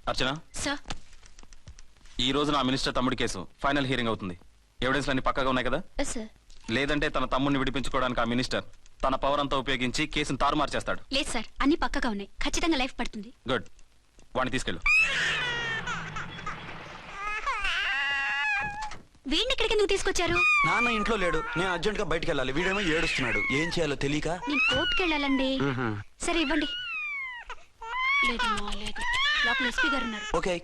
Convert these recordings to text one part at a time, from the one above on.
అర్చన sir, ఈ రోజు నా మినిస్టర్ తమ్ముడి కేసు ఫైనల్ హియరింగ్ అవుతుంది. ఎవిడెన్స్ అన్ని పక్కగా ఉన్నాయి కదా? సార్. లేదంటే తన తమ్ముడిని విడిపించుకోవడానికి ఆ మినిస్టర్ తన పవర్ అంతా ఉపయోగించి కేసును తారుమారు చేస్తాడు. లేదు సార్, అన్ని పక్కగా ఉన్నాయి. ఖచ్చితంగా లైఫ్ పడుతుంది. గుడ్, వాడిని తీసుకెళ్ళు. వీడిని ఇక్కడికి ఎందుకు తీసుకొచ్చారు? నాన్న ఇంట్లో లేడు, నేను అర్జెంట్ గా బయటకు వెళ్ళాలి. వీడేమో ఏడుస్తున్నాడు, ఏం చేయాలో తెలియక. నేను కోర్టుకి వెళ్ళాలండి. సరే ఇవ్వండి. లేదమ్మా, లేదు. లోపల ఎస్పీ గారు ఉన్నారు. ఓకే.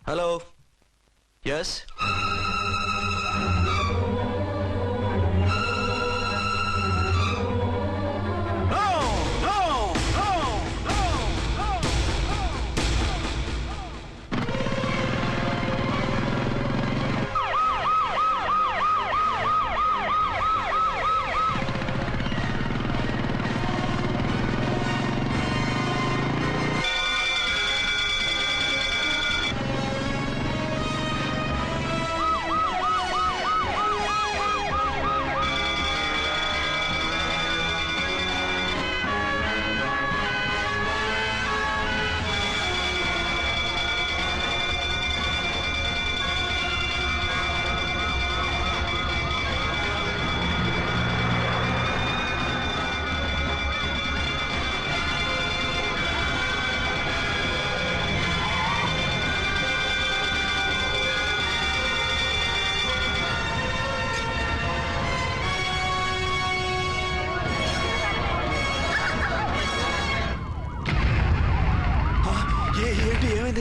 Hello, yes.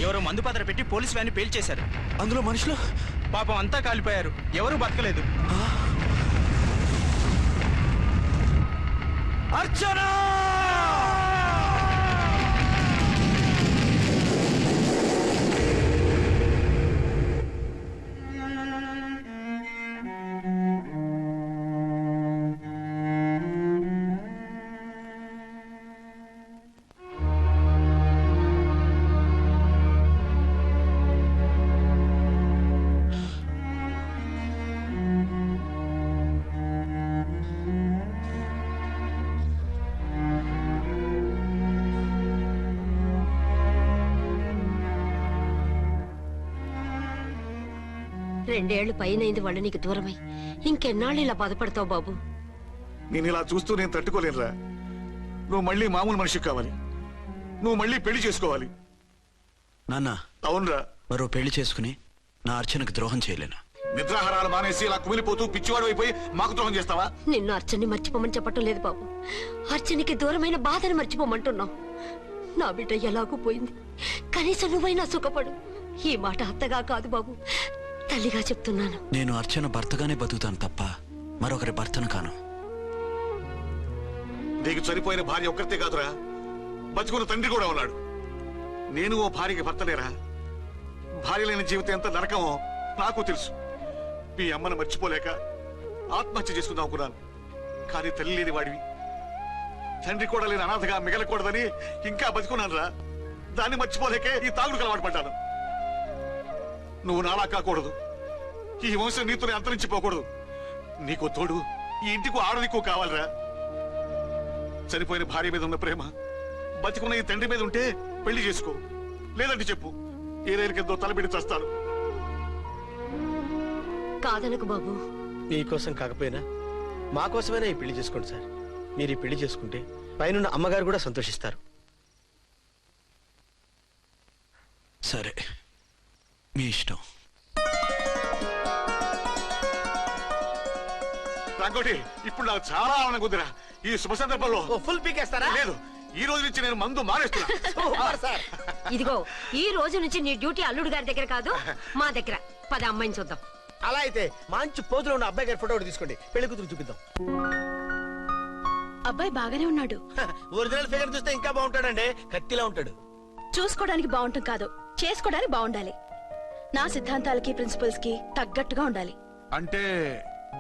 ఎవరో మందు పాత్ర పెట్టి పోలీస్ వ్యాన్ పేల్చేశారు. అందులో మనుషులు పాపం అంతా కాలిపోయారు, ఎవరూ బతకలేదు. అర్చనా! రెండేళ్లు పైనైంది వాళ్ళు నీకు దూరమై. ఇంకెన్నాళ్ళు ఇలా బాధపడతావు బాబు? నేను ఇలా చూస్తూ నేను తట్టుకోలేనురా. నువ్వు మళ్ళీ మామూలు మనిషి కావాలి, నువ్వు మళ్ళీ పెళ్లి చేసుకోవాలి. నాన్న, అవునరా, మరో పెళ్లి చేసుకుని నా అర్చనకు ద్రోహం చేయలేను. నిద్రాహారాలు మానేసి ఇలా కుమిలిపోతూ పిచ్చివాడు అయిపోయి మాకు ద్రోహం చేస్తావా? నిన్ను అర్చన్ని మర్చిపోమని చెప్పటం లేదు బాబు, అర్చనికి దూరమైన బాధను మర్చిపోమంటున్నావు. నా బిడ్డ ఎలాగూ పోయింది, కనీసం నువ్వైనా సుఖపడు. ఈ మాట అత్తగా కాదు బాబు, తల్లిగా చెప్తున్నాను. నేను అర్చన భర్తగానే బతుకుతాను తప్ప మరొకరి భర్తను కాను. నీకు చనిపోయిన భార్య ఒక్కరితే కాదురా, బతుకున్న తండ్రి కూడా ఉన్నాడు. నేను ఓ భార్యకి భర్తలేరా? భార్య లేని జీవితం ఎంత నరకమో నాకు తెలుసు. మీ అమ్మను మర్చిపోలేక ఆత్మహత్య చేసుకుందాం అనుకున్నాను. కానీ తల్లి లేని వాడివి, తండ్రి కూడా లేని అనాథగా మిగలకూడదని ఇంకా బతుకున్నాను రా. దాన్ని మర్చిపోలేకే ఈ తాగుడుకు అలవాటు పడ్డాను. నువ్వు నాలా కాకూడదు, ఈ వంశం నీతోనే అంతరించిపోకూడదు. నీకు తోడు ఈ ఇంటికి ఆడదికు కావాలిరా. చనిపోయిన భార్య మీద ఉన్న ప్రేమ బతికున్న ఈ తండ్రి మీద ఉంటే పెళ్లి చేసుకో, లేదంటే చెప్పు, ఏ రైలు కిందో తలబెడి చేస్తాను. కాదనకు బాబు. మీకోసం కాకపోయినా మా కోసమైనా ఈ పెళ్లి చేసుకోండి సార్. మీరు ఈ పెళ్లి చేసుకుంటే పైన అమ్మగారు కూడా సంతోషిస్తారు. సరే, మీ ఇష్టం. రంగోటి, ఇప్పుడు నాకు చాలా ఆనందంగా ఉందిరా. ఈ శుభ సందర్భంలో ఫుల్ పీకేస్తారా? లేదు, ఈ రోజు నుంచి నేను మందు మానేస్తున్నా. ఇదిగో, ఈ రోజు నుంచి నీ డ్యూటీ అల్లుడు గారి దగ్గర కాదు, మా దగ్గర. పద అమ్మాయిని చూద్దాం. అలా అయితే మంచి పోజులో ఉన్న అబ్బాయి గారి ఫోటో ఒకటి తీసుకోండి, పెళ్లి కూతురు చూపిద్దాం. అబ్బాయి బాగానే ఉన్నాడు. ఒరిజినల్ ఫిగర్ చూస్తే ఇంకా బాగుంటాడండి, కత్తిలా ఉంటాడు. చూసుకోవడానికి బాగుంటాం కాదు, చేసుకోవడానికి బాగుండాలి. నా సిద్ధాంతాలకి ప్రిన్సిపల్స్ కి తగ్గట్టుగా ఉండాలి. అంటే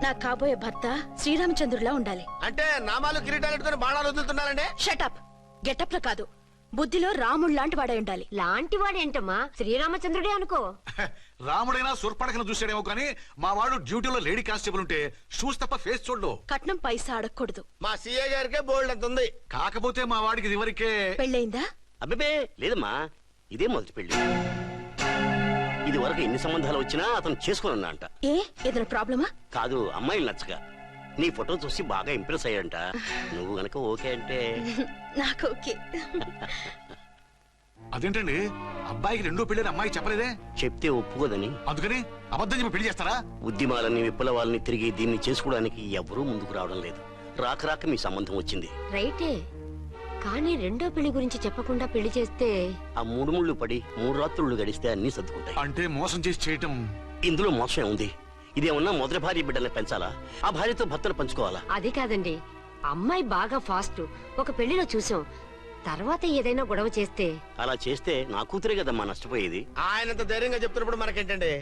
నా కాబోయే భర్త శ్రీరామచంద్రులా ఉండాలి. అంటే నామాలు కిరీటాలు ఎట్టుకుని బాణాలు వదులుతున్నారండి. షటప్. గెటప్ లో కాదు, బుద్ధిలో రాముడు లాంటి వాడే ఉండాలి. లాంటి వాడేంటమ్మా, శ్రీరామచంద్రుడే అనుకో. రాముడైనా సూర్పడకను చూసాడేమో కానీ మా వాడు డ్యూటీలో లేడీ కానిస్టేబుల్ ఉంటే షూస్ తప్ప ఫేస్ చూడడు. కట్నం పైసా అడగకూడదు. మా సీఏ గారికే బోల్డ్ అంత ఉంది. కాకపోతే మా వాడికి ఇదివరకే పెళ్ళయిందా? అబ్బే లేదమ్మా, ఇదే మొదటి పెళ్లి. ఇది వరకు ఎన్ని సంబంధాలు వచ్చినా అతను చేసుకున్నా అంట. ఏ ఏదైనా ప్రాబ్లమా? కాదు, అమ్మాయిలు నచ్చగా నీ ఫోటో చూసి బాగా ఇంప్రెస్ అయ్యాడంట. నువ్వు గనక ఓకే అంటే నాకు ఓకే. అదేంటండి, అబ్బాయికి రెండో పెళ్లి అమ్మాయి చెప్పలేదే? చెప్తే ఒప్పుకోదని. అందుకని అబద్ధం చెప్పి పెళ్లి చేస్తారా? ఉద్యమాలని విప్లవాలని తిరిగి దీన్ని చేసుకోవడానికి ఎవరూ ముందుకు రావడం లేదు. రాక రాక మీ సంబంధం వచ్చింది. రైటే, కానీ రెండో పెళ్లి గురించి చెప్పకుండా పెళ్లి చేస్తే ఆ మూడు ముళ్ళు పడి 3 రాత్రులు గడిస్తే అన్ని సర్దుకుంటాయి. అంటే మోసం చేసి చేయటం. ఇందులో మోసం ఉంది. ఇదేమన్నా మొదటి భార్య బిడ్డల్ని పెంచాలా, ఆ భార్యతో భర్తను పంచుకోవాలా? అది కాదండి, అమ్మాయి బాగా ఫాస్ట్. ఒక పెళ్లిలో చూసాం, తర్వాత ఏదైనా గొడవ చేస్తే. అలా చేస్తే నా కూతురే కదమ్మా నష్టపోయేది. ఆయనంత ధైర్యంగా చెప్తున్నప్పుడు మనకేంటండి?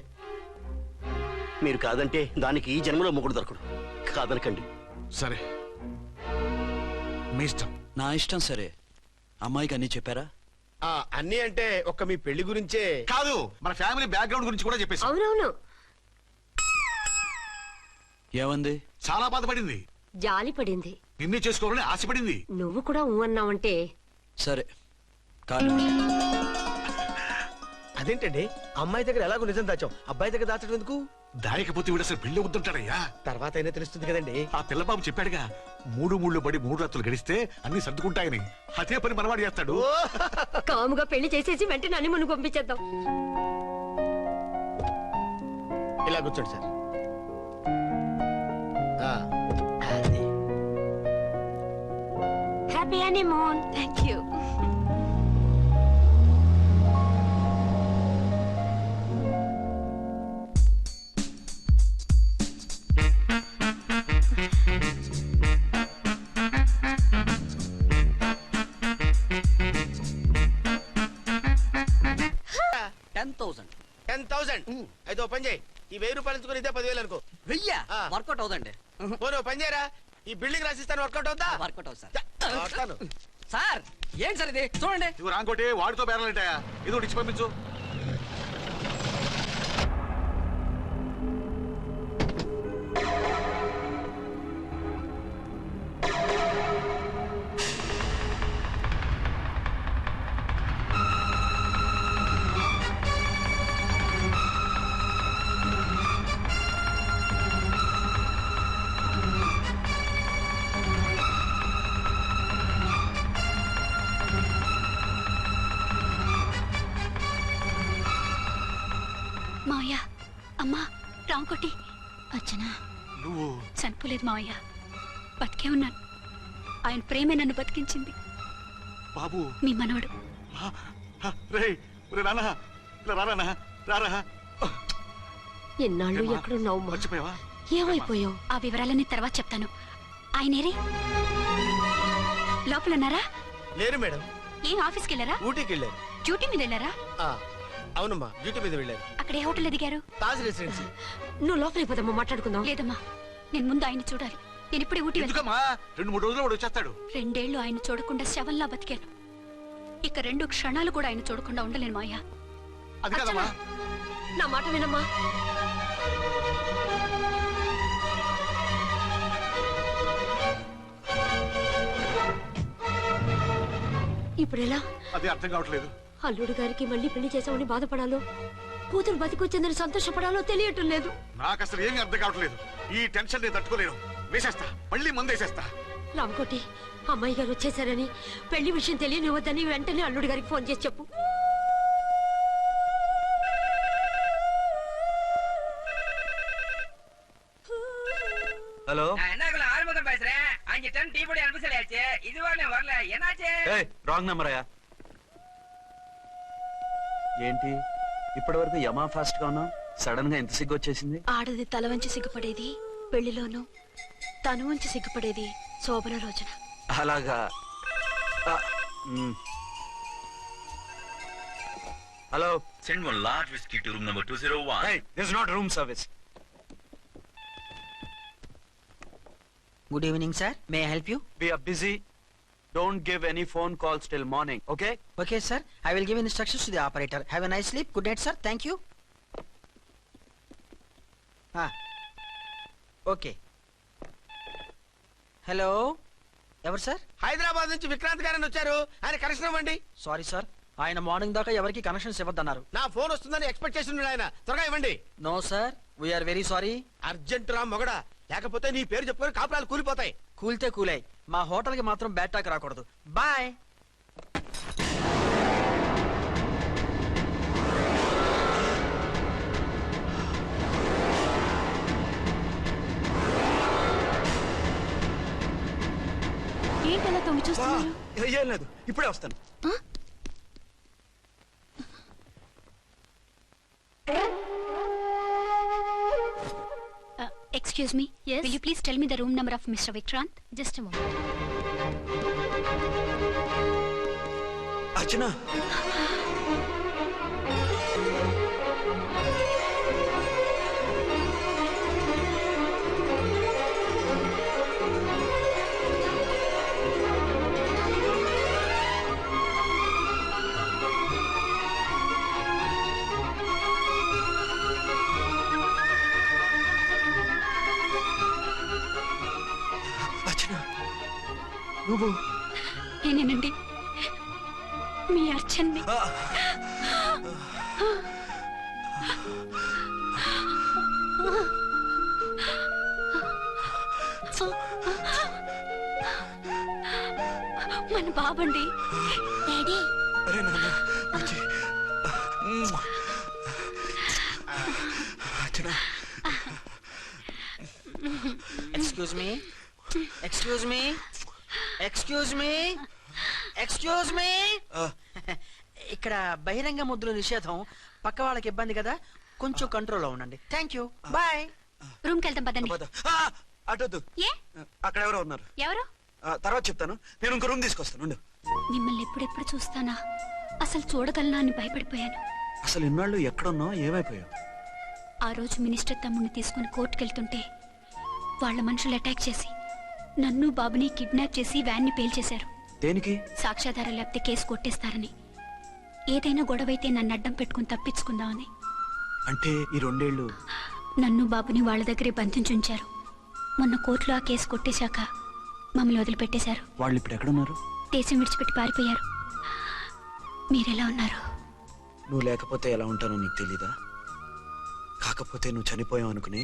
మీరు కాదంటే దానికి ఈ జన్మలో మొగుడు దొరకడు. కాదనకండి. సరే, మీ ఇష్టం. నా ఇష్టం సరే. అమ్మాయికి అన్ని చెప్పారా? అన్ని అంటే ఒక్క మీ పెళ్లి గురించే కాదు, మన ఫ్యామిలీ బ్యాక్గ్రౌండ్ గురించి కూడా చెప్పేసి. అవునవును, ఏమంది? చాలా బాధపడింది. జాలి పడింది. నిన్నే చేసుకోవాలని ఆశపడింది. నువ్వు కూడా ఊ అన్నావంటే. సరే కానీ అదేంటండి, అమ్మాయి దగ్గర ఎలాగో నిజం దాచాం, అబ్బాయి దగ్గర దాచడం ఎందుకు? దాయకపోతే వీడు అసలు పెళ్లి వద్దంటాడయ్యా. తర్వాత అయినా తెలుస్తుంది కదండి. ఆ పిల్లబాబు చెప్పాడుగా, 3 ముళ్ళు పడి 3 రాత్రులు గడిస్తే అన్ని సర్దుకుంటాయని. అదే పని మనవాడు చేస్తాడు. కాముగా పెళ్లి చేసేసి వెంటనే హనీమూన్ పంపించేద్దాం. ఇలా కూర్చోండి సార్. అది. Happy honeymoon. Thank you. అయితే ఓ పని చేయి, ఈ 1000 రూపాయలు ఎంచుకుని ఇదే 10,000 అనుకో. వర్కౌట్ అవుదండి. పోను పని చేయరా, ఈ బిల్డింగ్ రాసిస్తాను. వర్కౌట్ అవుతా? వర్కౌట్ అవుతుంది సార్. వస్తాను. సార్ ఏంటి సార్ ఇది చూడండి. ఇవి రాంకోటి వాడితో బేరాలంటాయా? ఇది ఒకటి ఇచ్చి పంపించు. మావయ్య, అమ్మా, రాంకోటి. అచ్చనా, నువ్వు చనిపోలేదు మావయ్య, బతికే ఉన్నాను. ఆయన ప్రేమే నన్ను బతికించింది. బాబు, మీ మనవడు. రేయ్, రానా, రానా, రారా. ఎన్నాళ్ళు ఎక్కడున్నావు? మర్చిపోయావా? ఏమైపోయావు? ఆ వివరాలన్నీ తర్వాత చెప్తాను. ఆయనేరి లోపల ఉన్నారా? లేరు మేడం. ఏం ఆఫీస్కి వెళ్ళారా? ఊటీకి వెళ్ళారు. డ్యూటీ మీద వెళ్ళారా? అవునమ్మా, డ్యూటీ మీద వెళ్ళారు. అక్కడ ఏ హోటల్ ఎదిగారు? తాజ్ రెసిడెన్సీ. నువ్వు లోపలికి పోదమ్మా, మాట్లాడుకుందాం. లేదమ్మా, నేను ముందు ఆయన చూడాలి. నేను ఇప్పుడే ఊటీ వెళ్తాను. ఎందుకమ్మా, 2-3 రోజుల్లో వాడు వచ్చేస్తాడు. 2 ఏళ్లు ఆయన చూడకుండా శవంలా బతికాను. ఇక 2 క్షణాలు కూడా ఆయన చూడకుండా ఉండలేను మాయా. అది కాదమ్మా. నా మాట వినమ్మా. ఇప్పుడు ఎలా? అది అర్థం కావట్లేదు. అల్లుడు గారికి మళ్ళీ పెళ్లి చేసామని బాధపడాలో, కూతురు బతికొచ్చిందని సంతోషపడాలో తెలియటం లేదు. నాకు అసలు ఏమీ అర్థం కావట్లేదు. ఈ టెన్షన్ నేను తట్టుకోలేను. వేసేస్తా, మళ్ళీ మందేసేస్తా. రామకోటి, అమ్మాయి గారు వచ్చేసారని, పెళ్లి విషయం తెలియనివ్వద్దని వెంటనే అల్లుడు గారికి ఫోన్ చేసి చెప్పు. ஹலோ என்ன ஆரம்பம் பேசுறேன். 5 டன் டீ பொடி அனுப்பி சொல்லியாச்சு. இது வரல என்னாச்சு? రాంగ్ నెంబర్ అయ్యా. ఏంటి ఇప్పటి వరకు యమా ఫాస్ట్ గా ఉన్నావు, సడన్ గా ఎంత సిగ్గు వచ్చేసింది? ఆడది తల వంచి సిగ్గుపడేది పెళ్లిలోనూ, తను వంచి సిగ్గుపడేది శోభన రోజున. అలాగా. Hello, Send one large whiskey to room number 201. hey, this is not room service. Good evening sir, may I help you? We are busy. Don't give any phone calls till morning, okay? Okay sir, I will give instructions to the operator. Have a nice sleep. Good night sir, thank you. Okay. Hello, ఎవరు sir? Hyderabad నుంచి విక్రాంత్ గారని వచ్చారు. ఆయన connection ఇవ్వండి. Sorry sir, ఆయన morning దాకా ఎవరికి connections ఇవ్వద్దన్నారు. నా ఫోన్ వస్తుందని ఎక్స్పెక్ట్ చేసి ఉన్నాడు ఆయన. త్వరగా ఇవ్వండి. No sir, we are very sorry. Urgent రా మొగడా, లేకపోతే నీ పేరు చెప్పుకొని కాపురాలు కూలిపోతాయి. కూల్తే కూలాయి, మా హోటల్కి మాత్రం బ్యాడ్ టాక్ రాకూడదు. బాయ్. ఏంటలా తొంగి చూస్తున్నారు? ఏం లేదు, ఇప్పుడే వస్తాను. Excuse me. Yes. Will you please tell me the room number of Mr. Vikrant? Just a moment. అర్చన, నువ్వు నేనేనండి, మీ అర్చన్ని. మన బాబండి. డాడీ. అరే నాన్న, వచ్చి. Archana, excuse me, excuse me, excuse me, excuse me. ఇక్కడ బహిరంగ ముద్దుల నిషేధం, పక్క వాళ్ళకి ఇబ్బంది కదా, కొంచెం కంట్రోల్లో ఉండండి. Thank you, bye. రూమ్కి వెళ్తాం పదండి. అటొద్దు, ఏ? అక్కడ ఎవరో ఉన్నారు. ఎవరు? తర్వాత చెప్తాను. నేను ఇంకో రూమ్ తీసుకొస్తాను, ఉండు. మిమ్మల్ని ఎప్పుడెప్పుడు చూస్తానా, అసలు చూడగలనా అని భయపడిపోయాను. అసలు ఇన్నాళ్ళు ఎక్కడున్నావు, ఏమైపోయావు? ఆ రోజు మినిస్టర్ తమ్ముడిని తీసుకుని కోర్టుకెళ్తుంటే వాళ్ళ మనుషులు అటాక్ చేసి నన్ను బాబుని కిడ్నాప్ చేసి వ్యాన్ని పేల్చేశారు. దేనికి? సాక్ష్యాధారం లేకపోతే కేసు కొట్టేస్తారని. ఏదైనా గొడవైతే నన్ను అడ్డం పెట్టుకుని తప్పించుకుందామని. అంటే ఈ 2 ఏళ్ళు నన్ను బాబుని వాళ్ళ దగ్గరే బంధించుంచారు. మొన్న కోర్టులో ఆ కేసు కొట్టేశాక మమ్మల్ని వదిలిపెట్టేశారు. వాళ్ళు ఇప్పుడు ఎక్కడున్నారు? దేశం విడిచిపెట్టి పారిపోయారు. మీరెలా ఉన్నారు? నువ్వు లేకపోతే ఎలా ఉంటానో నీకు తెలీదా? కాకపోతే నువ్వు చనిపోయావు అనుకుని.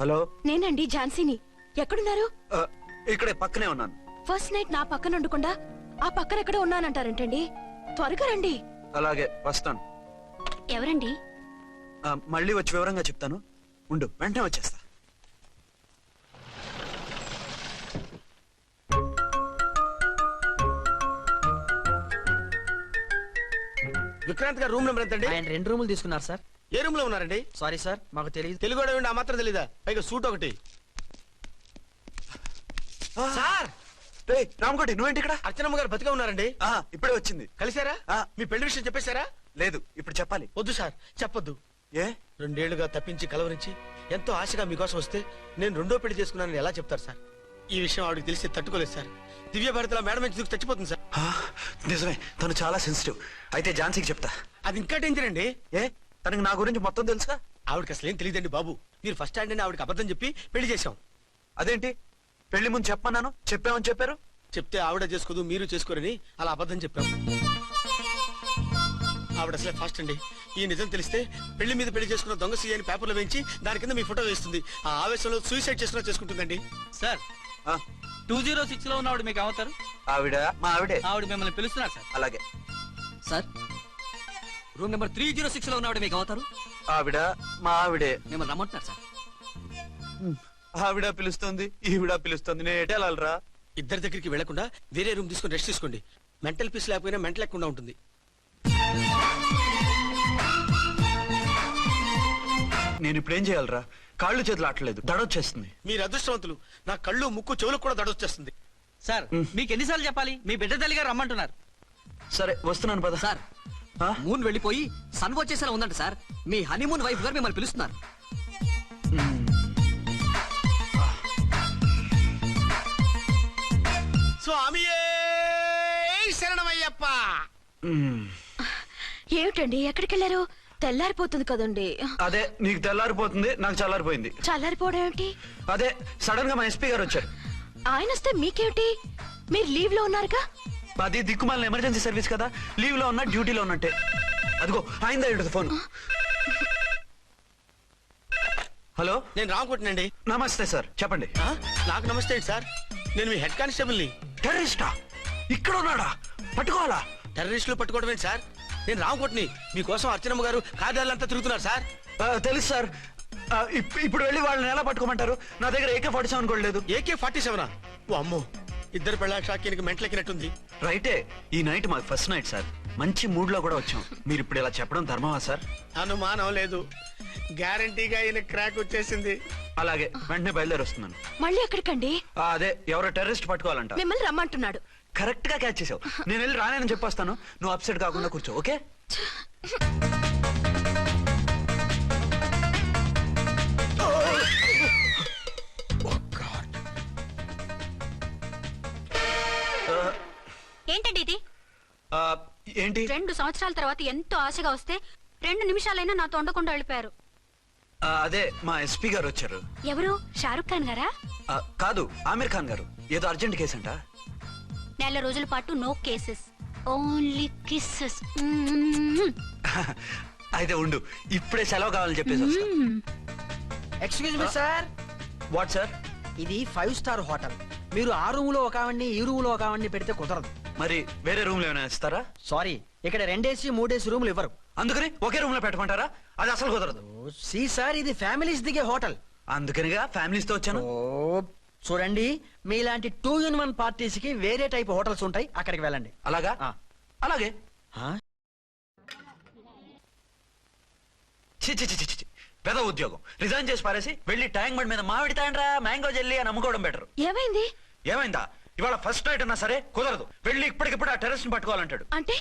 హలో, నేనండి ఝాన్సీని. ఎక్కడున్నారు? ఇక్కడే పక్కనే ఉన్నాను. ఫస్ట్ నైట్ నా పక్కన ఉండకుండా ఆ పక్కన ఎక్కడ ఉన్నానంటారేంటండి? త్వరగా రండి. అలాగే వస్తాను. ఎవరండి? మళ్ళీ వచ్చి వివరంగా చెప్తాను, ఉండు, వెంటనే వచ్చేస్తా. విక్రాంత్ గారు రూమ్ నెంబర్ ఎంతండి? ఆయన 2 రూములు తీసుకున్నారు సార్. ఏ రూమ్ లో ఉన్నారండి? సారీ సార్, మాకు తెలియదు. తెలుగు ఆ మాత్రం తెలీదా? పైగా సూట్ ఒకటి. సార్, రామకోటి, నువ్వేంటి ఇక్కడ? అర్చనమ్మ గారు బతిగా ఉన్నారండి. ఇప్పుడే వచ్చింది. కలిసారా? మీ పెళ్లి విషయం చెప్పేశారా? లేదు, ఇప్పుడు చెప్పాలి. వద్దు సార్, చెప్పొద్దు. ఏ? 2 ఏళ్లుగా తప్పించి కలవరించి ఎంతో ఆశగా మీకోసం వస్తే నేను 2వ పెళ్లి చేసుకున్నానని ఎలా చెప్తారు సార్? ఈ విషయం ఆవిడకి తెలిసి తట్టుకోలేదు సార్. దివ్య భారతిలో మేడం నుంచి దూకి చచ్చిపోతుంది సార్. నిజమే, తను చాలా సెన్సిటివ్. అయితే ఝాన్సీకి చెప్తా. అది ఇంకా డేంజర్ అండి. ఏ? తనకి నా గురించి మొత్తం తెలుసా? ఆవిడకి అసలు ఏం తెలియదండి బాబు. మీరు ఫస్ట్ హ్యాండ్ అని ఆవిడకి అబద్ధం చెప్పి పెళ్లి చేశాం. అదేంటి? పెళ్లి ముందు చెప్పమన్నాను, చెప్పామని చెప్పారు. చెప్తే ఆవిడ చేసుకోదు, మీరు చేసుకోరని అలా అబద్ధం చెప్పాం. ఆవిడ అసలే ఫాస్ట్ అండి. ఈ నిజం తెలిస్తే పెళ్లి మీద పెళ్లి చేసుకున్న దొంగ సీ అని పేపర్లో వేయించి దాని కింద మీ ఫోటో వేస్తుంది. ఆ ఆవేశంలో సూసైడ్ చేసుకుంటుందండి. సార్, 206 లో ఉన్నవాడు మీకు అవుతారు. ఆవిడ మా ఆవిడే. ఆవిడ మిమ్మల్ని పిలుస్తున్నారు సార్. అలాగే సార్, రూమ్ నెంబర్ 306 లో ఉన్నవాడు మీకు అవుతారు. ఆవిడ మా ఆవిడే. మిమ్మల్ని రమ్మంటున్నారు సార్. ఆవిడ పిలుస్తుంది, ఈవిడ పిలుస్తుంది, నేను ఎటు వెళ్ళాలరా? ఇద్దరి దగ్గరికి వెళ్లకుండా వేరే రూమ్ తీసుకొని రెస్ట్ తీసుకోండి. మెంటల్ పీస్ లేకపోయినా మెంటల్ లేకుండా ఉంటుంది. నేను ఇప్పుడు ఏం చేయాలరా? కాళ్ళు చేతులు ఆటలేదు, దడొచ్చేస్తుంది. మీరు అదృష్టవంతులు. నా కళ్ళు ముక్కు చెవులకు కూడా దడొచ్చేస్తుంది. సార్, మీకు ఎన్నిసార్లు చెప్పాలి? మీ బిడ్డ తల్లి గారు రమ్మంటున్నారు. సరే వస్తున్నాను పద. సార్, మూన్ వెళ్ళిపోయి సన్ వచ్చేసేలా ఉందంట సార్. మీ హనీమూన్ వైఫ్ గారు మిమ్మల్ని పిలుస్తున్నారు. స్వామియే శరణమయ్యప్ప. ఏమిటండి ఎక్కడికి వెళ్ళారు? తెల్లారిపోతుంది కదండి. అదే నీకు తెల్లారిపోతుంది, నాకు చల్లారిపోయింది. చల్లారిపోవడం ఏమిటి? అదే సడన్ గా మా ఎస్పీ గారు వచ్చారు. ఆయన వస్తే మీకేమిటి? మీరు లీవ్ లో ఉన్నారుగా. అది దిక్కుమాలిన ఎమర్జెన్సీ సర్వీస్ కదా, లీవ్ లో ఉన్నా డ్యూటీలో ఉన్నట్టే. అదిగో ఆయన ఫోన్. హలో, నేను రామకోటనండి. నమస్తే సార్, చెప్పండి. నాకు నమస్తే సార్. నేను మీ హెడ్ కానిస్టేబుల్ని. టెర్రరిస్టా? ఇక్కడ ఉన్నాడా? పట్టుకోవాలా? టెర్రరిస్టులు పట్టుకోవడమే సార్. నేను రామకోటని. మీకోసం అర్చనమ్మ గారు కార్యాలంతా తిరుగుతున్నారు సార్. తెలుసు సార్. ఇప్పుడు వెళ్ళి వాళ్ళని ఎలా పట్టుకోమంటారు? నా దగ్గర AK-47 కూడా లేదు. AK-47? ఓ అమ్మో, ఇద్దరు పెళ్ళా షాకీనికి మెంట్లెక్కినట్టుంది. రైటే, ఈ నైట్ మాకు ఫస్ట్ నైట్ సార్. మంచి మూడ్ లో కూడా వచ్చాం. మీరు ఇప్పుడు ఇలా చెప్పడం ధర్మమా సార్? అనుమానం లేదు, గ్యారంటీగా ఈయన క్రాక్ వచ్చేసింది. అలాగే, వెంటనే బయలుదేరి వస్తున్నాను. మళ్ళీ ఎక్కడికండి? అదే ఎవరో టెర్రరిస్ట్ పట్టుకోవాలంట. మిమ్మల్ని రమ్మంటున్నాడు. కరెక్ట్ గా క్యాచ్ చేసావు. నేను వెళ్ళి రానని చెప్పొస్తాను, నువ్వు అప్సెట్ కాకుండా కూర్చో. ఓకే? ఏంటండి ఇది? ఏంటి? 2 సంవత్సరాల తర్వాత ఎంతో ఆశగా వస్తే 2 నిమిషాలైనా నాతో ఉండకుండా వెళ్ళిపోయారు. అదే మా ఎస్పీ గారు వచ్చారు. ఎవరు? షారుఖ్ ఖాన్ గారా? కాదు, ఆమీర్ ఖాన్ గారు. ఏదో అర్జెంట్ కేసు అంట. 4 రోజుల పాటు నో కేసెస్, ఓన్లీ కిస్సెస్. అయితే ఉండు, ఇప్పుడే సెలవు కావాలని చెప్పేసి వస్తా. Excuse me sir. What sir? ఇది 5 స్టార్ హోటల్. మీరు ఆ రూమ్ లో ఒక ఆవిడ్ని, ఈ రూమ్ లో ఒక ఆవిడ్ని పెడితే కుదరదు. మరి వేరే రూమ్ లో ఏమైనా ఇస్తారా? సారీ, ఇక్కడ 2 AC 3 AC రూములు ఇవ్వరు. అందుకని ఒకే రూమ్ లో పెట్టమంటారా? అది అసలు కుదరదు. సి సార్, ఇది ఫ్యామిలీస్ దిగే హోటల్. అందుకనిగా ఫ్యామిలీస్ తో వచ్చాను. చూడండి, మీలాంటి 2 in 1 పార్టీస్ కి వేరే టైప్ హోటల్స్ ఉంటాయి, అక్కడికి వెళ్ళండి. అలాగా? అలాగే. పెద్ద ఉద్యోగం రిజైన్ చేసి పారేసి వెళ్ళి ట్యాంక్ బండ్ మీద మామిడి తాండ్రా మ్యాంగో జెల్లీ అని అమ్ముకోవడం బెటర్. ఏమైంది? ఏమైందా? ఇవాళ ఫస్ట్ నైట్ అన్నా సరే కుదరదు. వెళ్ళి ఇప్పటికిప్పుడు ఆ టెర్రస్ ని పట్టుకోవాలంటాడు. అంటే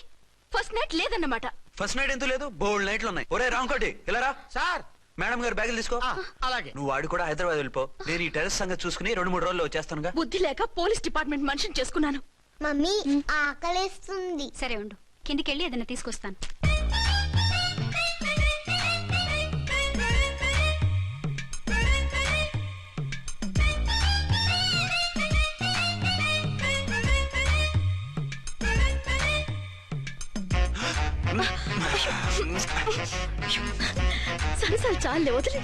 ఫస్ట్ నైట్ లేదన్నమాట. ఫస్ట్ నైట్ ఎందుకు లేదు? బోల్డ్ నైట్లు ఉన్నాయి. ఒరే రాంకోటి, ఇలా రా. సార్. మేడం గారు బ్యాగులు తీసుకో. అలాగే. నువ్వు వాడు కూడా హైదరాబాద్ వెళ్ళిపో. నేను ఈ టెర్రస్ సంగతి చూసుకుని 2-3 రోజుల్లో వచ్చేస్తానుగా. బుద్ధి లేక పోలీస్ డిపార్ట్మెంట్ మనిషిని చేసుకున్నాను. మమ్మీ ఆకలేస్తుంది. సరే ఉండు, కిందికెళ్ళి ఏదైనా తీసుకొస్తాను. సరసాలు చాలే, వదిలే.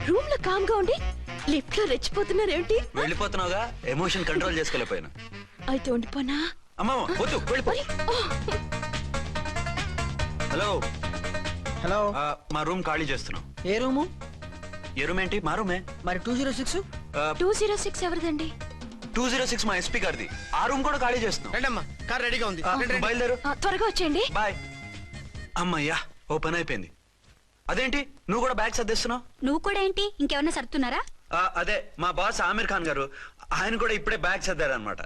రూమ్ లో కామ్ గా ఉండి లిఫ్ట్ లో రెచ్చిపోతున్నారేంటి? వెళ్ళిపోతున్నావుగా, ఎమోషన్ కంట్రోల్ చేసుకోలేకపోయాను. అయితే ఉండిపోనా? అమ్మా వద్దు, వెళ్ళిపో. హలో. హలో. మా రూమ్ ఖాళీ చేస్తున్నాం. ఏ రూము? ఏ రూమ్ ఏంటి? మా రూమే. మరి 206? 206 ఎవరిదండి? 206 మా ఎస్పీ గారిది. ఆ రూమ్ కూడా ఖాళీ చేస్తున్నాం. రండమ్మా, కార్ రెడీగా ఉంది. బయలుదేరు. త్వరగా వచ్చేయండి. బాయ్. అమ్మయ్యా, ఓ పని అయిపోయింది. అదేంటి నువ్వు కూడా బ్యాగ్ సర్దేస్తున్నావు? నువ్వు కూడా ఏంటి, ఇంకెవరన్నా సర్దుతున్నారా? అదే మా బాస్ ఆమీర్ ఖాన్ గారు, ఆయన కూడా ఇప్పుడే బ్యాగ్ సర్దారనమాట.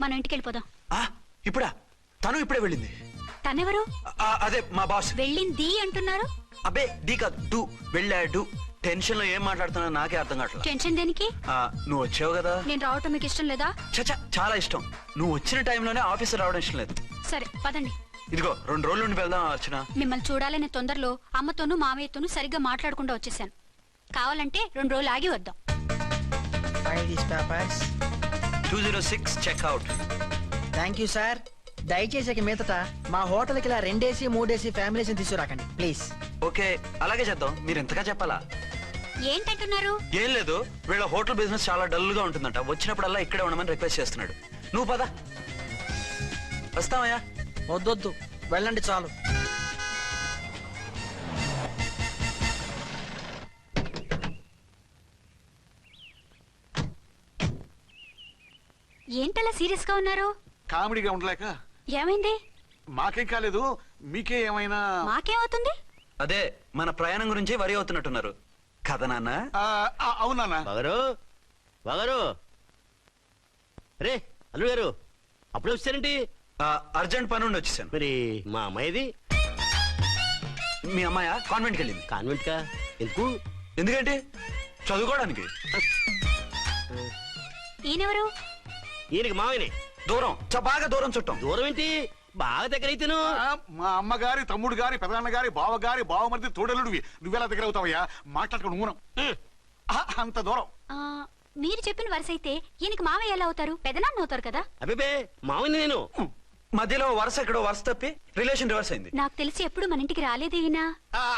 మనం ఇంటికి వెళ్ళిపోదాం. ఇప్పుడా? తను ఇప్పుడే వెళ్ళింది. తనెవరు? అదే మా బాస్. వెళ్ళింది అంటున్నారు. అబ్బే డీ కాదు, డూ. వెళ్ళాడు. టెన్షన్ లో ఏం మాట్లాడుతున్నా నాకే అర్థం కావట్లేదు. టెన్షన్ దేనికి? నువ్వు వచ్చావు కదా. నేను రావటం మీకు ఇష్టం లేదా? చచ్చా, చాలా ఇష్టం. నువ్వు వచ్చిన టైంలోనే ఆఫీస్ రావడం ఇష్టం లేదు. సరే పదండి. ఇదిగో 2 రోజుల నుండి వెళ్దాం అర్చన. మిమ్మల్ని చూడాలనే తొందరలో అమ్మతోనూ మామయ్యతోనూ సరిగ్గా మాట్లాడకుండా వచ్చేసాను. కావాలంటే 2 రోజులు ఆగి వద్దాం. 206 చెక్అవుట్. Thank you sir. దయచేసి మీదట మా హోటల్కి ఇలా 2 AC 3 AC ఫ్యామిలీస్ తీసుకురాకండి ప్లీజ్. ఓకే, అలాగే చేద్దాం. మీరు ఎంతగా చెప్పాలా? ఏంటంటున్నారు? ఏం లేదు, వీళ్ళ హోటల్ బిజినెస్ చాలా డల్ గా ఉంటుందంట. వచ్చినప్పుడల్లా ఇక్కడే ఉండమని రిక్వెస్ట్ చేస్తున్నాడు. నువ్వు పద. వస్తావయ్యా? వద్దొద్దు, వెళ్ళండి చాలు. ఏంటలా సీరియస్ గా ఉన్నారు? కామెడీగా ఉండలేక. ఏమైంది? మాకేం కాలేదు, మీకే ఏమైనా? మాకేమవుతుంది? అదే మన ప్రయాణం గురించి వరి అవుతున్నట్టున్నారు కదా నాన్న? అవునా బాగారు బాగారు రే అల్లు గారు అప్పుడే వచ్చారేంటి? అర్జెంట్ పని ఉండి వచ్చేసాను. మరి మా అమ్మాయిది మీ అమ్మాయ కాన్వెంట్కి వెళ్ళింది. కాన్వెంట్ కా? ఎందుకు? ఎందుకంటే చదువుకోవడానికి. ఈయనెవరు? ఈయనకి మామయ్యనే. దూరం బాగా దూరం చుట్టాం. దూరం ఏంటి? బాగా దగ్గర అయితేను. మా అమ్మగారి తమ్ముడు గారి పెదనాన్న గారి బావగారి బావమరిది తోడలుడివి. నువ్వెలా దగ్గర అవుతావయ్యా? మాట్లాడుకుని ఊనం అంత దూరం. మీరు చెప్పిన వరుస అయితే ఈయనకి మావయ్య ఎలా అవుతారు? పెదనాన్న అవుతారు కదా. అబ్బే మామయ్య నేను. మధ్యలో వరుస ఎక్కడో వరుస తప్పి రిలేషన్ రివర్స్ అయింది. నాకు తెలిసి ఎప్పుడు మన ఇంటికి రాలేదు ఈయన.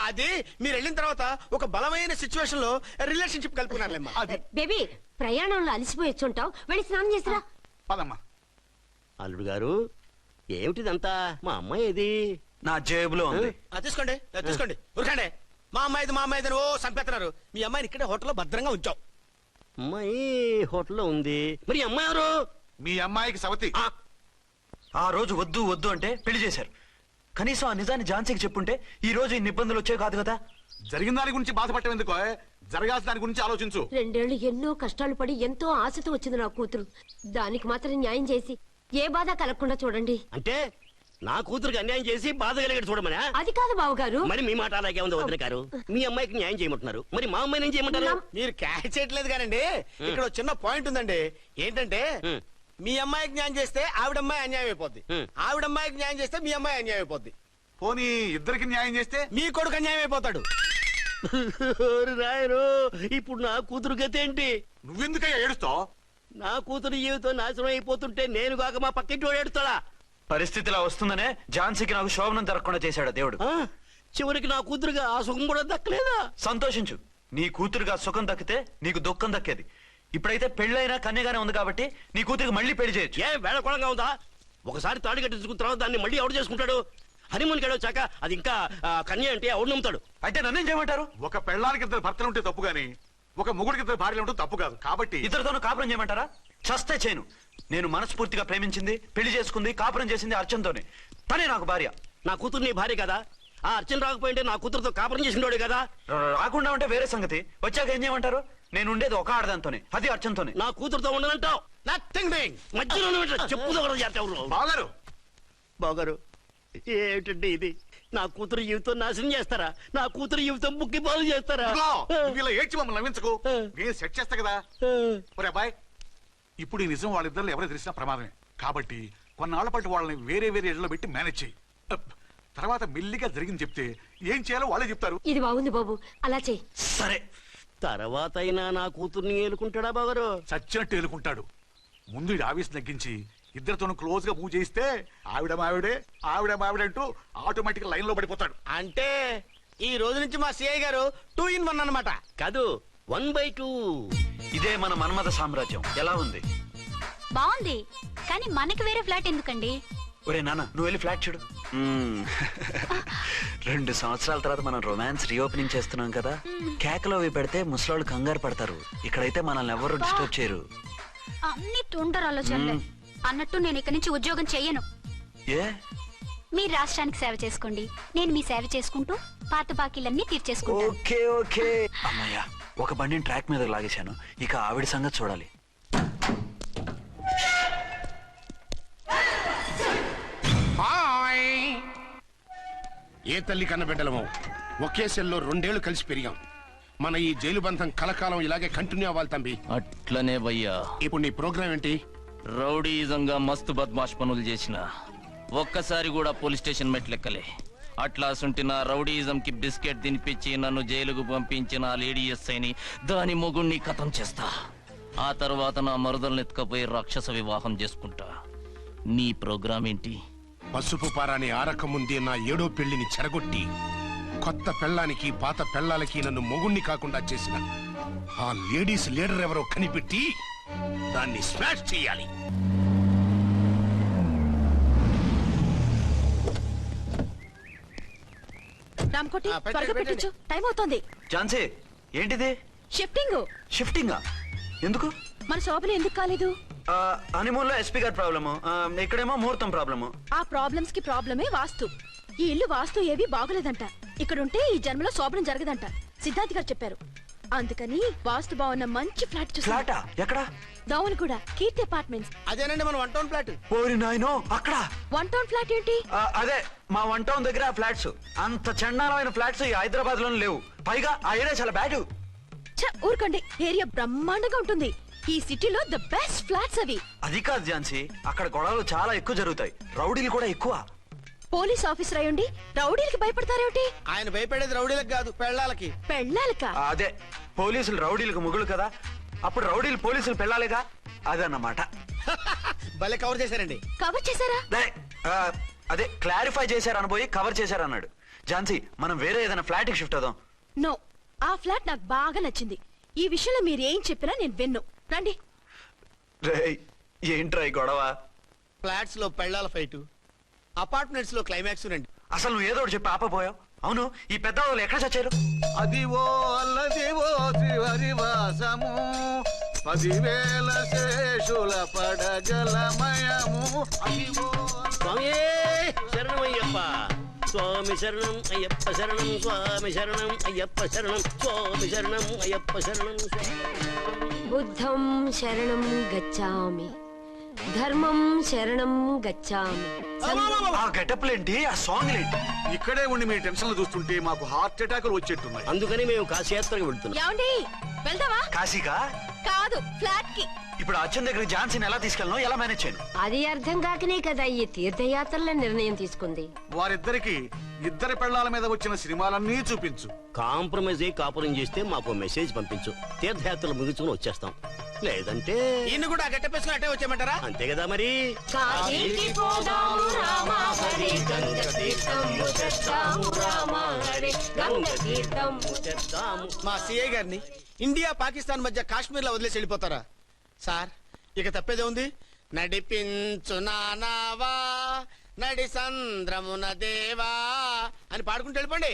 అది మీరు వెళ్ళిన తర్వాత ఒక బలమైన సిచ్యువేషన్ లో రిలేషన్షిప్ కలుపుకున్నారులేమ్మా. బేబీ ప్రయాణంలో అలసిపోయి వచ్చుంటావు, వెళ్ళి స్నానం చేసిరా. పదమ్మా. అల్లుడు గారు ఏమిటిదంతా? మా అమ్మాయి ఏది? నా జేబులో ఉంది. తీసుకోండి తీసుకోండి, ఉరకండి. మా అమ్మాయిది ఓ సంపేస్తున్నారు. మీ అమ్మాయిని ఇక్కడే హోటల్లో భద్రంగా ఉంచాం. అమ్మాయి హోటల్లో ఉంది. మరి ఈ అమ్మాయి ఎవరు? మీ అమ్మాయికి సవతి. ఆ రోజు వద్దు వద్దు అంటే పెళ్లి చేశారు. కనీసం ఆ నిజాన్ని ఝాన్సీకి చెప్పుంటే ఈ రోజు ఇన్ని ఇబ్బందులు వచ్చే కాదు కదా. జరిగిన దాని గురించి బాధపడటం ఎందుకో, జరగాల్సిన దాని గురించి ఆలోచించు. 2 ఏళ్లు ఎన్నో కష్టాలు పడి ఎంతో ఆశతో వచ్చింది నా కూతురు. దానికి మాత్రం న్యాయం చేసి ఏ బాధ కలగకుండా చూడండి. అంటే నా కూతురికి అన్యాయం చేసి బాధ కలిగేది చూడమనా? అది కాదు బావగారు. మరి మీ మాట అలాగే ఉంది వదిన గారు. మీ అమ్మాయికి న్యాయం చేయమంటున్నారు, మరి మా అమ్మాయిని ఏం చేయమంటారు? మీరు క్యాచ్ చేయట్లేదు కానండి. ఇక్కడ చిన్న పాయింట్ ఉందండి. ఏంటంటే మీ అమ్మాయికి న్యాయం చేస్తే ఆవిడమ్మాయి అన్యాయం అయిపోద్ది, ఆవిడమ్మాయికి న్యాయం చేస్తే మీ అమ్మాయి అన్యాయం అయిపోద్ది. పోనీ ఇద్దరికి న్యాయం చేస్తే మీ కొడుకు అన్యాయం అయిపోతాడు. రాయరు, ఇప్పుడు నా కూతురు గతి ఏంటి? నువ్వెందుకయ్యా ఏడుస్తావు? నా కూతురు జీవితం నాశనం అయిపోతుంటే నేను కాక మా పక్కింటి వాడు ఏడుస్తాడా? పరిస్థితిలా వస్తుందనే ఝాన్సీకి నాకు శోభనం జరగకుండా చేశాడు దేవుడు. చివరికి నా కూతురుగా ఆ సుఖం కూడా దక్కలేదా? సంతోషించు. నీ కూతురుగా సుఖం దక్కితే నీకు దుఃఖం దక్కేది. ఇప్పుడైతే పెళ్ళైనా కన్యగానే ఉంది కాబట్టి నీ కూతురికి మళ్ళీ పెళ్లి చేయొచ్చు. ఏ వేళకోళంగా ఉందా? ఒకసారి తాడి కట్టించుకున్న తర్వాత దాన్ని మళ్ళీ ఎవడు చేసుకుంటాడు? హనీమూన్కి వచ్చాక అది ఇంకా కన్య అంటే ఎవడు నమ్ముతాడు? అయితే నన్నేం చేయమంటారు? ఒక పెళ్ళానికి 2 భర్తలు ఉంటే తప్పు గాని ఒక మొగుడికి 2 భార్యలు ఉంటే తప్పు కాదు. కాబట్టి ఇద్దరితోనూ కాపురం చేయమంటారా? చస్తే చేయను. నేను మనస్ఫూర్తిగా ప్రేమించింది, పెళ్లి చేసుకుంది, కాపురం చేసింది అర్చనతోనే. తనే నాకు భార్య. నా కూతురు నీ భార్య కదా? ఆ అర్చన రాకపోయింటే నా కూతురుతో కాపురం చేసినోడే కదా? రాకుండా ఉంటే వేరే సంగతి. వచ్చాక ఏం చేయమంటారు? నేను ఉండేది ఒక ఆడదాంతోనే, అది అర్చనతోనే. నా కూతురుతో ఉండనంటావు? నథింగ్ మధ్యలో చెప్పుదో కూడా చేస్తావు. బాగారు బాగారు ఏమిటండి ఇది? నా కూతురు జీవితం నాశనం చేస్తారా? నా కూతురు జీవితం ముక్కి పాలు చేస్తారా? ఇలా ఏడ్చి మమ్మల్ని నవ్వించకు. నేను సెట్ చేస్తా కదా. ఒరే అబ్బాయి, ఇప్పుడు ఈ నిజం వాళ్ళిద్దరు ఎవరో తెలిసినా ప్రమాదమే. కాబట్టి కొన్నాళ్ల పాటు వాళ్ళని వేరే వేరే ఇళ్లలో పెట్టి మేనేజ్ చేయి. తర్వాత మెల్లిగా జరిగింది చెప్తే ఏం చేయాలో వాళ్ళే చెప్తారు. ఇది బాగుంది బాబు, అలా చెయ్యి. సరే. తర్వాత అయినా నా కూతుర్ని ఏలుకుంటాడా బాగారు? చచ్చినట్టు ఏలుకుంటాడు. ముందు ఈ ఆవేశం తగ్గించి ఇద్దరితోనూ క్లోజ్ గా పూజ చేయిస్తే ఆవిడ మావిడే అంటూ ఆటోమేటిక్ లైన్ లో పడిపోతాడు. అంటే ఈ రోజు నుంచి మా సిఐ గారు 2 in 1 అన్నమాట. కాదు, 1/2. ఇదే మన మన్మథ సామ్రాజ్యం. ఎలా ఉంది? బాగుంది, కానీ మనకి వేరే ఫ్లాట్ ఎందుకండి? ఒరే నాన్న, నువ్వు వెళ్ళి ఫ్లాట్ చూడు. 2 సంవత్సరాల తర్వాత మనం రొమాన్స్ రీఓపెనింగ్ చేస్తున్నాం కదా. కేకలో అవి పెడితే ముసలాళ్ళు కంగారు పడతారు. ఇక్కడైతే మనల్ని ఎవరు డిస్టర్బ్ చేయరు. అన్ని తొందర ఆలోచనలే. అన్నట్టు నేను ఇక్కడి నుంచి ఉద్యోగం చెయ్యను. ఏ? మీరు రాష్ట్రానికి సేవ చేసుకోండి, నేను మీ సేవ చేసుకుంటూ పాత బాకీలన్నీ తీర్చేసుకుంటాను. Okay okay. అమ్మయ్యా, ఒక బండిని ట్రాక్ మీద లాగేశాను. ఇక ఆవిడ సంగతి చూడాలి. ఏ తల్లి కన్న బిడ్డలమో ఒకే సెల్లో 2 ఏళ్లు కలిసి పెరిగాం. మన ఈ జైలు బంధం కలకాలం ఇలాగే కంటిన్యూ అవ్వాలి తంబి. అట్లనే భయ్యా. ఇప్పుడు నీ ప్రోగ్రామ్ ఏంటి? రౌడీజంగా మస్తు బద్మాష్ పనులు చేసిన ఒక్కసారి కూడా పోలీస్ స్టేషన్ మెట్లెక్కలే. అట్లా సుంటి నా రౌడీజం కి బిస్కెట్ తినిపించి నన్ను జైలుకు పంపించిన లేడీ ఎస్ఐని దాని మొగుణ్ణి ఖతం చేస్తా. ఆ తర్వాత నా మరుదల్ని ఎత్తుకపోయి రాక్షస వివాహం చేసుకుంటా. నీ ప్రోగ్రామ్ ఏంటి? పసుపు పారాని ఆరక ముందే నా 7వ పెళ్లిని చెరగొట్టి కొత్త పెళ్ళానికి పాత పెళ్ళాలకి నన్ను మొగుణ్ణి కాకుండా చేసిన ఆ లేడీస్ లీడర్ ఎవరో కనిపెట్టి దాన్ని స్మాష్ చేయాలి. రామ్కోటి, త్వరగా పెట్టించు, టైం అవుతోంది. ఝాన్సీ, ఏంటిది? షిఫ్టింగ్. షిఫ్టింగా? ఎందుకు? మన శోభన ఎందుకు కాలేదు? హనీమూన్ లో ఎస్పీ గారి ప్రాబ్లము, ఇక్కడేమో ముహూర్తం ప్రాబ్లము. ఆ ప్రాబ్లమ్స్ కి ప్రాబ్లమే వాస్తు. ఈ ఇల్లు వాస్తు ఏవి బాగోలేదంట. ఇక్కడ ఉంటే ఈ జన్మలో శోభనం జరగదంట సిద్ధార్థ్ గారు చెప్పారు. అందుకని వాస్తు బాగున్న మంచి ఫ్లాట్ చూసా. ఫ్లాటా ఎక్కడ? డౌన్ కూడా కీర్తి అపార్ట్మెంట్స్. అదేనండి మన 1 టౌన్ ఫ్లాట్. ఓరి నాయనో, అక్కడ 1 టౌన్ ఫ్లాట్ ఏంటి? అదే మా 1 టౌన్ దగ్గర ఫ్లాట్స్. అంత చండాలమైన ఫ్లాట్స్ ఈ హైదరాబాద్ లోనే లేవు. పైగా ఆ ఏరియా చాలా బ్యాడ్. ఊరుకోండి, ఏరియా బ్రహ్మాండంగా ఉంటుంది. ఈ సిటీలో ద బెస్ట్ ఫ్లాట్స్ అవి. అది కాదు ఝాన్సీ, అక్కడ గొడవలు చాలా ఎక్కువ జరుగుతాయి, రౌడీలు కూడా ఎక్కువ. పోలీస్ ఆఫీసర్ అయ్యుండి రౌడీలకి భయపడతారేమిటి? ఆయన భయపడేది రౌడీలకు కాదు, పెళ్ళాలకి. పెళ్ళాలక? అదే, పోలీసులు రౌడీలకు ముగులు కదా, అప్పుడు రౌడీలు పోలీసులు పెళ్ళాలిగా, అదన్నమాట. భలే కవర్ చేశారండి. కవర్ చేశారా? అదే క్లారిఫై చేశారనబోయి కవర్ చేశారన్నాడు. ఝాన్సీ, మనం వేరే ఏదైనా ఫ్లాట్ కి షిఫ్ట్ అవుదాం. నో, ఆ ఫ్లాట్ నాకు బాగా నచ్చింది. ఈ విషయంలో మీరు ఏం చెప్పినా నేను విన్ను. రండి. రేయ్, ఏంట్రా ఈ గొడవ? ఫ్లాట్స్ లో పెళ్ళాల ఫైట్, అపార్ట్మెంట్స్ లో క్లైమాక్స్ రండి. అసలు నువ్వు ఏదో ఒకటి చెప్పి ఆపపోయావు. అవును, ఈ పెద్ద వాళ్ళు ఎక్కడ చచ్చారు? అదివో అల్లదివో త్రివరివాసము 10,000 శేషుల పడగలమయము. అదివో స్వామి శరణమయ్యప్ప, స్వామి శరణం అయ్యప్ప శరణం, స్వామి శరణం అయ్యప్ప శరణం, స్వామి శరణం అయ్యప్ప శరణం. బుద్ధం శరణం గచ్చామి, ధర్మం శరణం గచ్చామి. ఆ గెటప్లేంటి, ఆ సాంగ్ ఏంటి? ఇక్కడే ఉండి మీ టెన్షన్లు చూస్తుంటే మాకు హార్ట్ అటాకులు వచ్చేట్టున్నాయి. అందుకని మేము కాశీయాత్రకు వెళ్తున్నాం. ఏమండి, వెళ్దామా? కాశీగా? కాదు, ఫ్లాట్ కి. ఇప్పుడు అచ్చన్ దగ్గర ఝాన్సీని ఎలా తీసుకెళ్ళను, ఎలా మేనేజ్ చేయను? అది అర్థం కాకనే కదా ఈ తీర్థయాత్రల నిర్ణయం తీసుకుంది. వారిద్దరికి ఇద్దరి పెళ్ళాల మీద వచ్చిన సినిమాలన్నీ చూపించు. కాంప్రమైజ్ అయ్యి కాపురం చేస్తే మాకు మెసేజ్ పంపించు, తీర్థయాత్రలు ముగించుకుని వచ్చేస్తాం. లేదంటే ఇన్ని కూడా గట్టపేసుకుని అట్టే వచ్చేయమంటారా? అంతే కదా మరి. కాశీకి పోదాము రామా హరి, గంగ తీర్థము తెద్దాము రామా హరి, గంగ తీర్థము తెద్దాము. మా సిఐ గారిని ఇండియా పాకిస్తాన్ మధ్య కాశ్మీర్ లో వదిలేసి వెళ్ళిపోతారా సార్? ఇక తప్పేదే ఉంది. నడిపించు నానావా నడి సంద్రమున దేవా అని పాడుకుంటూ వెళ్ళిపోండి.